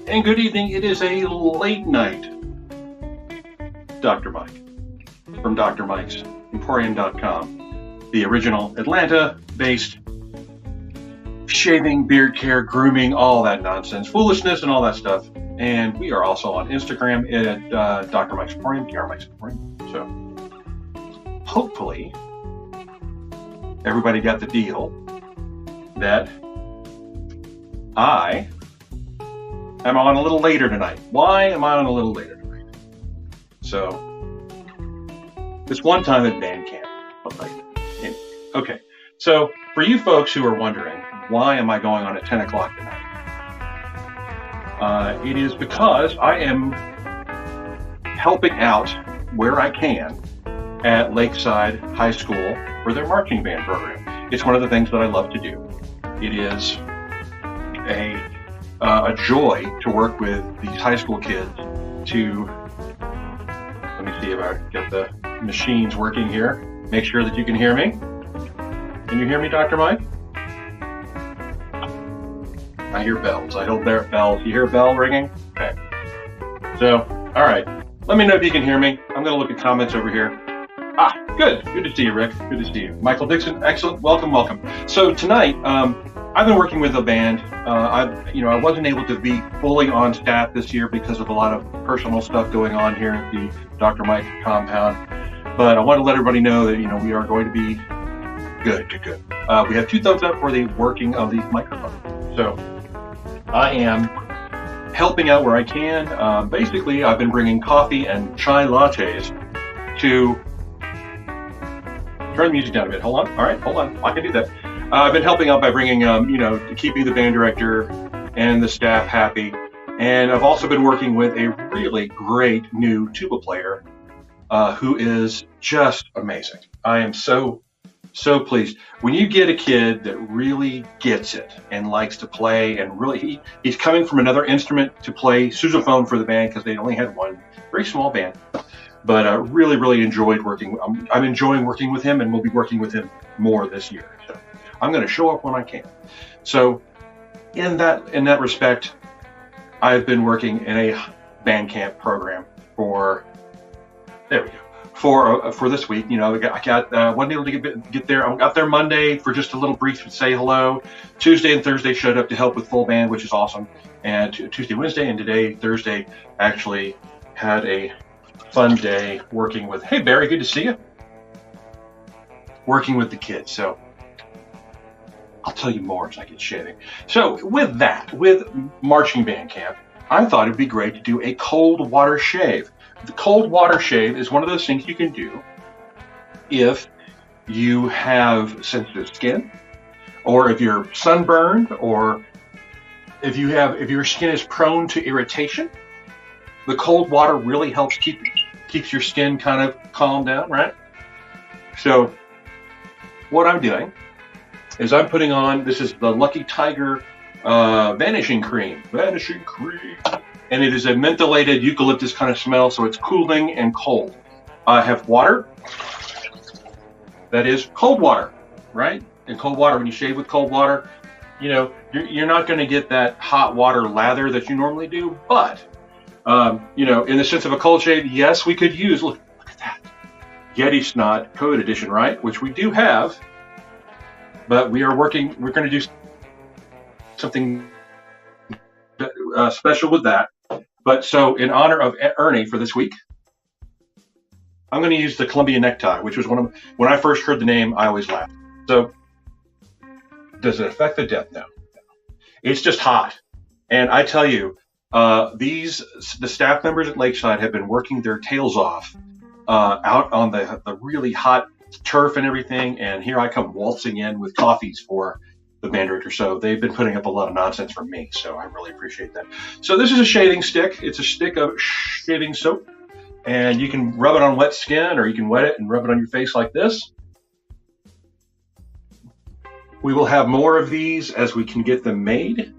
And good evening. It is a late night Dr. Mike from Dr. Mike's Emporium.com, the original Atlanta-based shaving, beard care, grooming, all that nonsense, foolishness, and all that stuff. And we are also on Instagram at Dr. Mike's Emporium, Dr. Mike's Emporium. So hopefully everybody got the deal that I am on a little later tonight. Why am I on a little later tonight? So this one time at band camp. Okay, so for you folks who are wondering, why am I going on at 10 o'clock tonight? It is because I am helping out where I can at Lakeside High School for their marching band program. It's one of the things that I love to do. It is a joy to work with these high school kids to, let me see if I get the machines working here. Make sure that you can hear me. Can you hear me, Dr. Mike? I hear bells. I hope there are bells. You hear a bell ringing? Okay. So, all right. Let me know if you can hear me. I'm going to look at comments over here. Ah, good. Good to see you, Rick. Good to see you. Michael Dixon, excellent. Welcome, welcome. So tonight, I've been working with a band. I wasn't able to be fully on staff this year because of a lot of personal stuff going on here at the Dr. Mike compound. But I want to let everybody know that, we are going to be good. We have 2 thumbs up for the working of these microphones. So I am helping out where I can. Basically, I've been bringing coffee and chai lattes to turn the music down a bit. Hold on. All right, hold on. I can do that. I've been helping out by bringing, keeping the band director and the staff happy. And I've also been working with a really great new tuba player who is just amazing. I am so pleased. When you get a kid that really gets it and likes to play, and really he's coming from another instrument to play sousaphone for the band because they only had one very small band, but really enjoyed working. I'm enjoying working with him, and we'll be working with him more this year. So I'm going to show up when I can. So in that respect, I've been working in a band camp program for this week. Wasn't able to get there. I got there Monday for just a little brief say hello. Tuesday and Thursday showed up to help with full band, which is awesome. And Tuesday, Wednesday, and today, Thursday, actually had a fun day working with, hey Barry, good to see you. Working with the kids. So I'll tell you more as I get shaving. So with marching band camp, I thought it'd be great to do a cold water shave. The cold water shave is one of those things you can do if you have sensitive skin, or if you're sunburned, or if your skin is prone to irritation. The cold water really helps keeps your skin kind of calm down, right? So what I'm doing is I'm putting on, this is the Lucky Tiger Vanishing Cream. And it is a mentholated eucalyptus kind of smell, so it's cooling and cold. I have water. That is cold water, right? And cold water, when you shave with cold water, you're not going to get that hot water lather that you normally do. But, in the sense of a cold shave, yes, we could use, look at that, Yeti Snot COVID edition, right? Which we do have. But we're going to do something special with that. But so in honor of Ernie for this week, I'm going to use the Columbia necktie, which was when I first heard the name, I always laughed. So does it affect the depth? No. It's just hot. And I tell you, the staff members at Lakeside have been working their tails off out on the really hot turf and everything. And here I come waltzing in with coffees for the band director. So they've been putting up a lot of nonsense from me. So I really appreciate that. So this is a shaving stick. It's a stick of shaving soap. And you can rub it on wet skin, or you can wet it and rub it on your face like this. We will have more of these as we can get them made.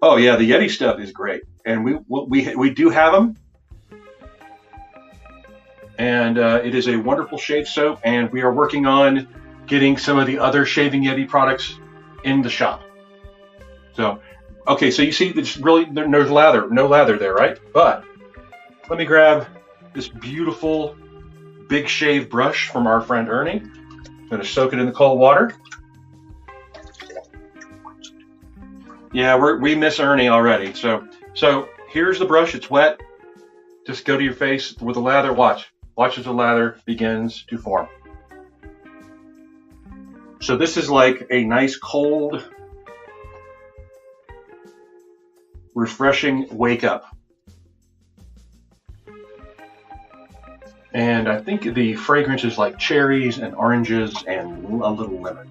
Oh yeah, the Yeti stuff is great. And we do have them. And it is a wonderful shave soap, and we are working on getting some of the other Shaving Yeti products in the shop. So, okay, so you see, there's really there's no lather there, right? But let me grab this beautiful big shave brush from our friend Ernie. I'm going to soak it in the cold water. Yeah, we miss Ernie already. So here's the brush. It's wet. Just go to your face with the lather. Watch as the lather begins to form. So this is like a nice cold, refreshing wake up. And I think the fragrance is like cherries and oranges and a little lemon.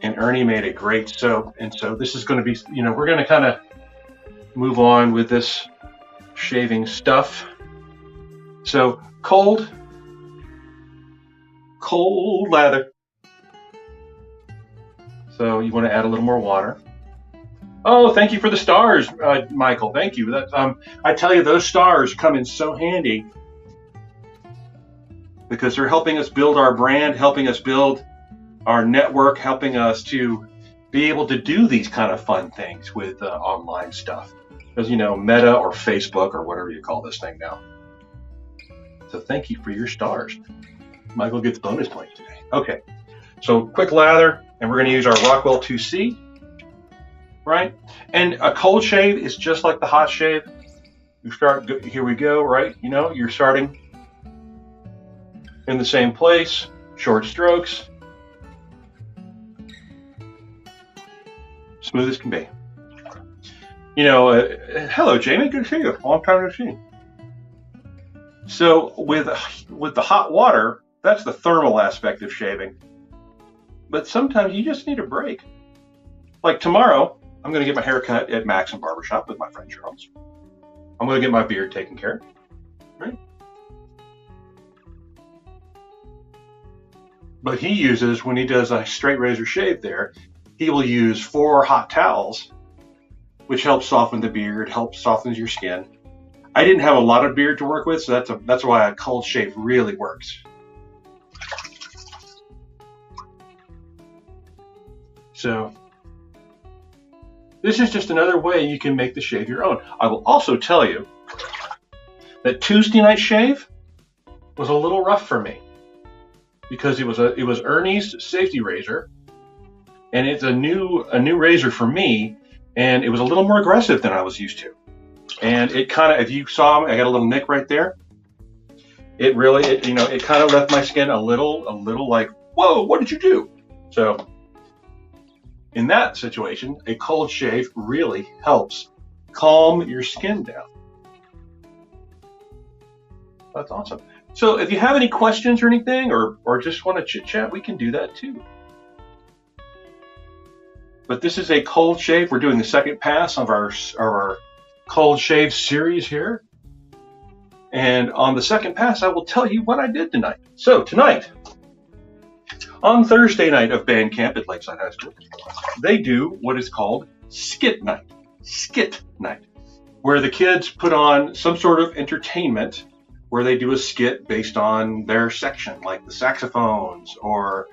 And Ernie made a great soap. And so this is going to be, we're going to kind of move on with this shaving stuff. So cold lather. So you want to add a little more water. Oh, thank you for the stars, Michael. Thank you. I tell you, those stars come in so handy because they're helping us build our brand, helping us build our network, helping us to be able to do these kind of fun things with online stuff. Because, Meta or Facebook or whatever you call this thing now. So thank you for your stars. Michael gets bonus points today. Okay, so quick lather, and we're going to use our Rockwell 2C. Right? And a cold shave is just like the hot shave. You start, here we go, right? You're starting in the same place, short strokes, smooth as can be. Hello, Jamie, good to see you. Long time no see. So with the hot water, that's the thermal aspect of shaving. But sometimes you just need a break. Like tomorrow, I'm going to get my hair cut at Maxim Barbershop with my friend Charles. I'm going to get my beard taken care of, right? But he uses, when he does a straight razor shave there, he will use 4 hot towels, which helps soften the beard, helps softens your skin. I didn't have a lot of beard to work with, so that's why a cold shave really works. So this is just another way you can make the shave your own. I will also tell you that Tuesday night shave was a little rough for me because it was Ernie's safety razor, and it's a new razor for me, and it was a little more aggressive than I was used to. And it kind of, if you saw me, I got a little nick right there. It kind of left my skin a little like, whoa, what did you do? So in that situation, a cold shave really helps calm your skin down. That's awesome. So if you have any questions or anything, or just want to chit chat, we can do that too. But this is a cold shave. We're doing the second pass of our cold shave series here. And on the second pass, I will tell you what I did tonight. So tonight, on Thursday night of band camp at Lakeside High School, they do what is called skit night, where the kids put on some sort of entertainment where they do a skit based on their section, like the saxophones or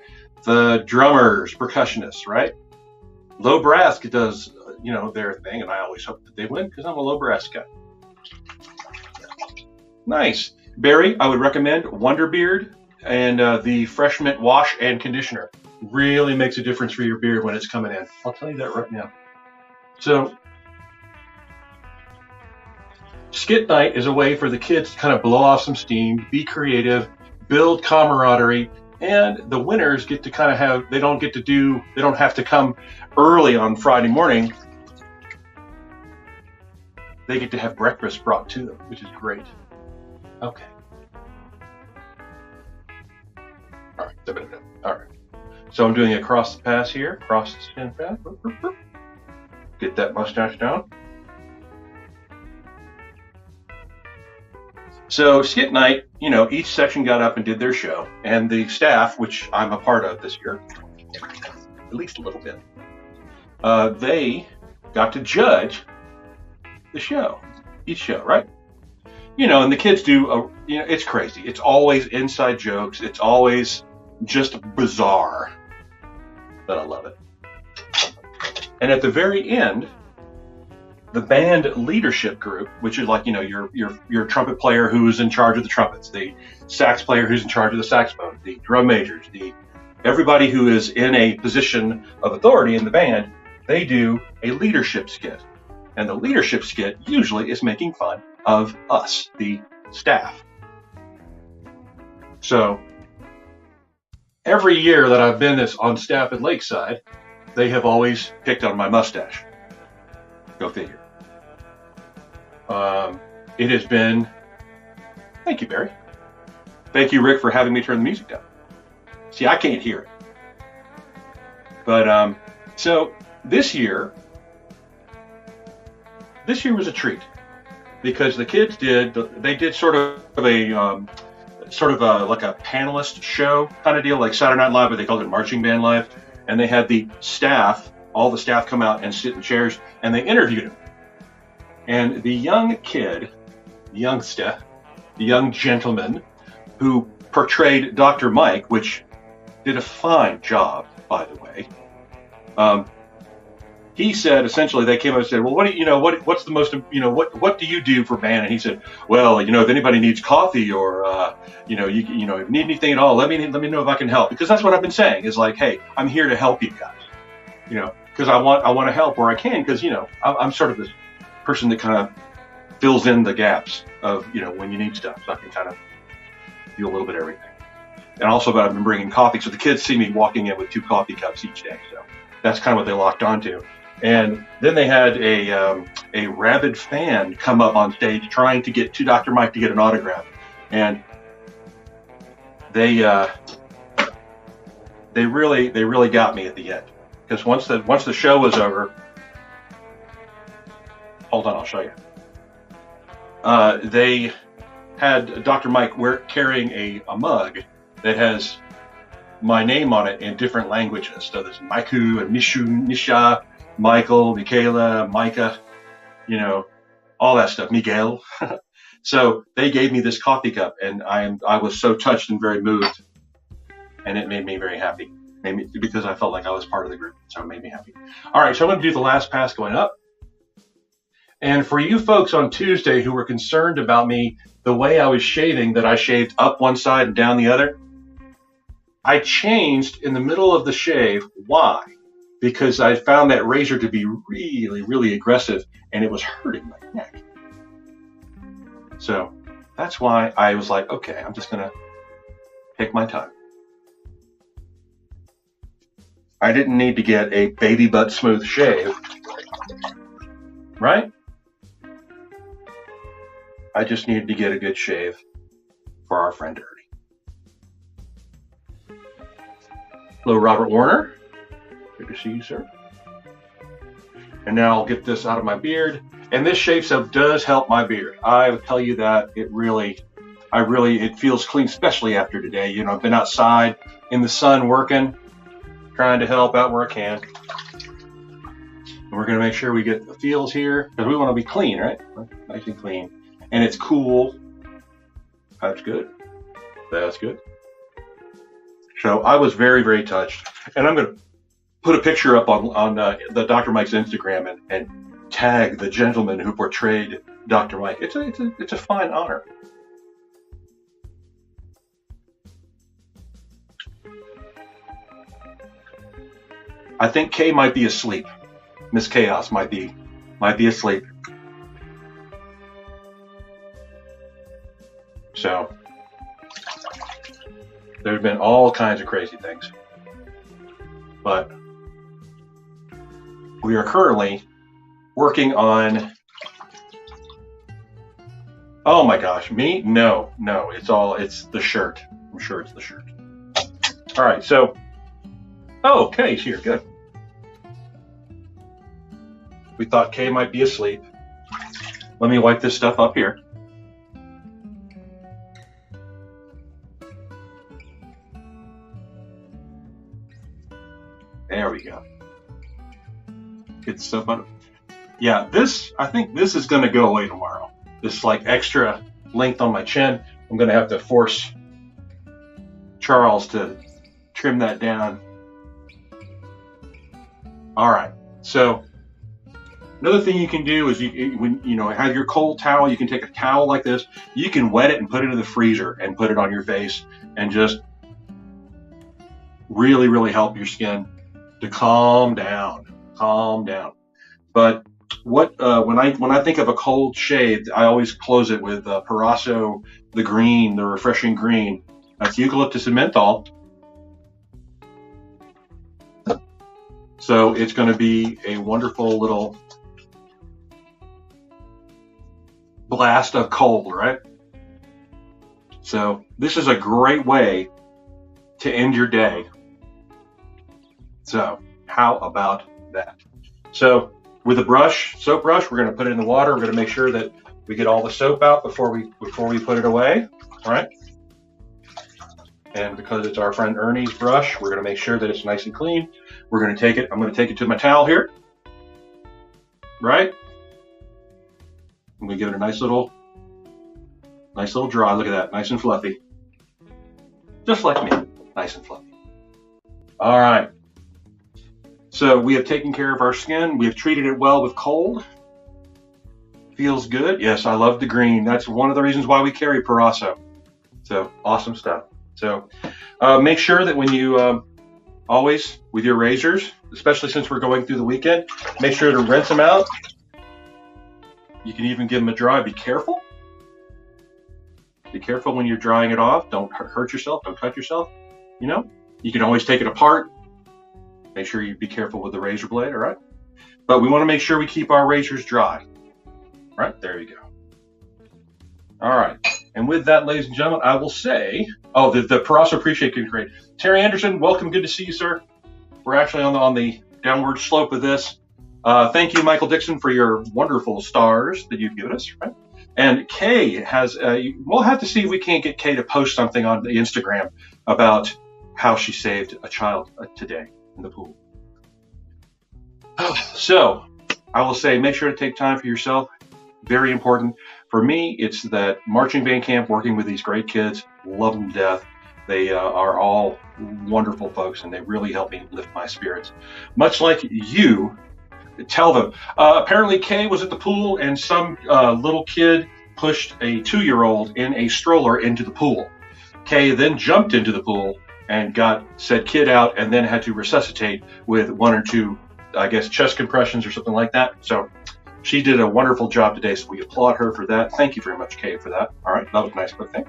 the drummers, percussionists, right? Low brass does, their thing, and I always hope that they win because I'm a low brass guy. Nice. Barry, I would recommend Wonder Beard and the Fresh Mint Wash and Conditioner. Really makes a difference for your beard when it's coming in. I'll tell you that right now. So, skit night is a way for the kids to kind of blow off some steam, be creative, build camaraderie, and the winners get to kind of they don't have to come early on Friday morning. They get to have breakfast brought to them, which is great. Okay. All right. So I'm doing a cross the pass here, cross the skin pass. Get that mustache down. So skit night, each section got up and did their show, and the staff, which I'm a part of this year, at least a little bit, they got to judge the show, each show, right? And the kids do, it's crazy. It's always inside jokes. It's always just bizarre, but I love it. And at the very end, the band leadership group, which is like, your trumpet player who's in charge of the trumpets, the sax player who's in charge of the saxophone, the drum majors, everybody who is in a position of authority in the band, they do a leadership skit. And the leadership skit usually is making fun of us, the staff. So every year that I've been on staff at Lakeside, they have always picked on my mustache. Go figure. It has been... Thank you, Barry. Thank you, Rick, for having me turn the music down. See, I can't hear it. But, so this year was a treat because the kids did sort of a like a panelist show kind of deal, like Saturday Night Live, but they called it Marching Band Live. And they had all the staff come out and sit in chairs and they interviewed him. And the young gentleman who portrayed Dr. Mike, which did a fine job, by the way. He said, essentially, they came up and said, well, what's the most, what do you do for band? And he said, well, if anybody needs coffee or, if you need anything at all, let me know if I can help. Because that's what I've been saying is like, hey, I'm here to help you guys, because I want to help where I can. Because, I'm sort of this person that kind of fills in the gaps of, when you need stuff. So I can kind of do a little bit of everything. And also, I've been bringing coffee. So the kids see me walking in with 2 coffee cups each day. So that's kind of what they locked onto. And then they had a rabid fan come up on stage trying to get to Dr. Mike to get an autograph. And they really got me at the end. Because once the show was over, hold on, I'll show you. They had Dr. Mike carrying a mug that has my name on it in different languages. So there's Maiku and Mishu, Nisha, Michael, Michaela, Micah, all that stuff, Miguel. So they gave me this coffee cup, and I was so touched and very moved, and it made me very happy. Because I felt like I was part of the group, so it made me happy. All right, so I'm going to do the last pass going up. And for you folks on Tuesday who were concerned about me, the way I was shaving, that I shaved up one side and down the other, I changed in the middle of the shave. Why? Because I found that razor to be really, really aggressive, and it was hurting my neck. So that's why I was like, okay, I'm just going to take my time. I didn't need to get a baby butt smooth shave, right? I just needed to get a good shave for our friend Ernie. Hello, Robert Warner. Good to see you, sir. And now I'll get this out of my beard. And this shave soap does help my beard. I will tell you that it feels clean, especially after today. I've been outside in the sun working, trying to help out where I can. And we're going to make sure we get the feels here because we want to be clean, right? Nice and clean. And it's cool. That's good. That's good. So I was very, very touched. And I'm going to put a picture up on the Dr. Mike's Instagram and tag the gentleman who portrayed Dr. Mike. It's a fine honor. I think Kay might be asleep. Miss Chaos might be asleep. So there have been all kinds of crazy things, but we are currently working on. Oh my gosh, me? No, it's the shirt. I'm sure it's the shirt. All right, so. Oh, Kay's here. Good. We thought Kay might be asleep. Let me wipe this stuff up here. There we go. Get stuff out of. Yeah, I think this is going to go away tomorrow. This like extra length on my chin. I'm going to have to force Charles to trim that down. All right. So another thing you can do is when have your cold towel, you can take a towel like this, you can wet it and put it in the freezer and put it on your face and just really, really help your skin to calm down. But when I think of a cold shave, I always close it with Parasso, the green, the refreshing green. That's eucalyptus and menthol. So it's going to be a wonderful little blast of cold, right? So this is a great way to end your day. So how about that? So with a brush, soap brush, we're going to put it in the water. We're going to make sure that we get all the soap out before we put it away, all right? And because it's our friend Ernie's brush, we're going to make sure that it's nice and clean. We're going to take it. I'm going to take it to my towel here, right? I'm going to give it a nice little dry. Look at that, nice and fluffy, just like me, nice and fluffy. All right. So we have taken care of our skin. We have treated it well with cold. Feels good. Yes, I love the green. That's one of the reasons why we carry Parasso. So awesome stuff. So make sure that when you always with your razors, especially since we're going through the weekend, make sure to rinse them out. You can even give them a dry. Be careful. Be careful when you're drying it off. Don't hurt yourself. Don't cut yourself. You can always take it apart. Make sure you be careful with the razor blade, all right? But we want to make sure we keep our razors dry. Right, there you go. All right, and with that, ladies and gentlemen, I will say, the Parasso Appreciate is great. Terry Anderson, welcome, good to see you, sir. We're actually on the downward slope of this. Thank you, Michael Dixon, for your wonderful stars that you've given us, right? And Kay has, we'll have to see if we can't get Kay to post something on the Instagram about how she saved a child today in the pool. So I will say, make sure to take time for yourself. Very important. For me, it's that marching band camp, working with these great kids, love them to death. They are all wonderful folks, and they really help me lift my spirits. Much like you, tell them. Apparently, Kay was at the pool, and some little kid pushed a 2-year-old in a stroller into the pool. Kay then jumped into the pool and got said kid out, and then had to resuscitate with 1 or 2, I guess, chest compressions or something like that. So she did a wonderful job today, so we applaud her for that. Thank you very much, Kay, for that. All right, that was a nice quick thing.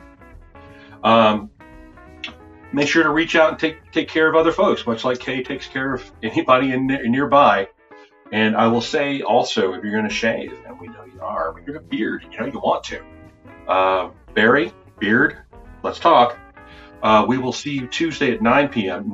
Make sure to reach out and take care of other folks, much like Kay takes care of anybody nearby. And I will say also, if you're going to shave, and we know you are, when you're a beard, you want to. Barry, beard, let's talk. We will see you Tuesday at 9 p.m.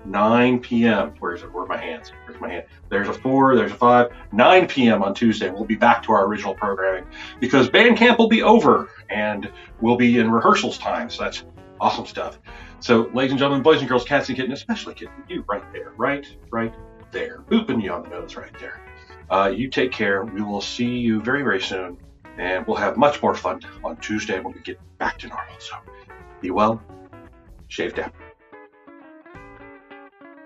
9 p.m. Where's it? Where are my hands? Where's my hand? There's a 4, there's a 5. 9 p.m. on Tuesday. We'll be back to our original programming because band camp will be over and we'll be in rehearsals time. So that's awesome stuff. So, ladies and gentlemen, boys and girls, cats and kittens, especially kitten, you right there, right there, booping you on the nose right there. You take care. We will see you very, very soon, and we'll have much more fun on Tuesday when we get back to normal. So, be well. Shave down.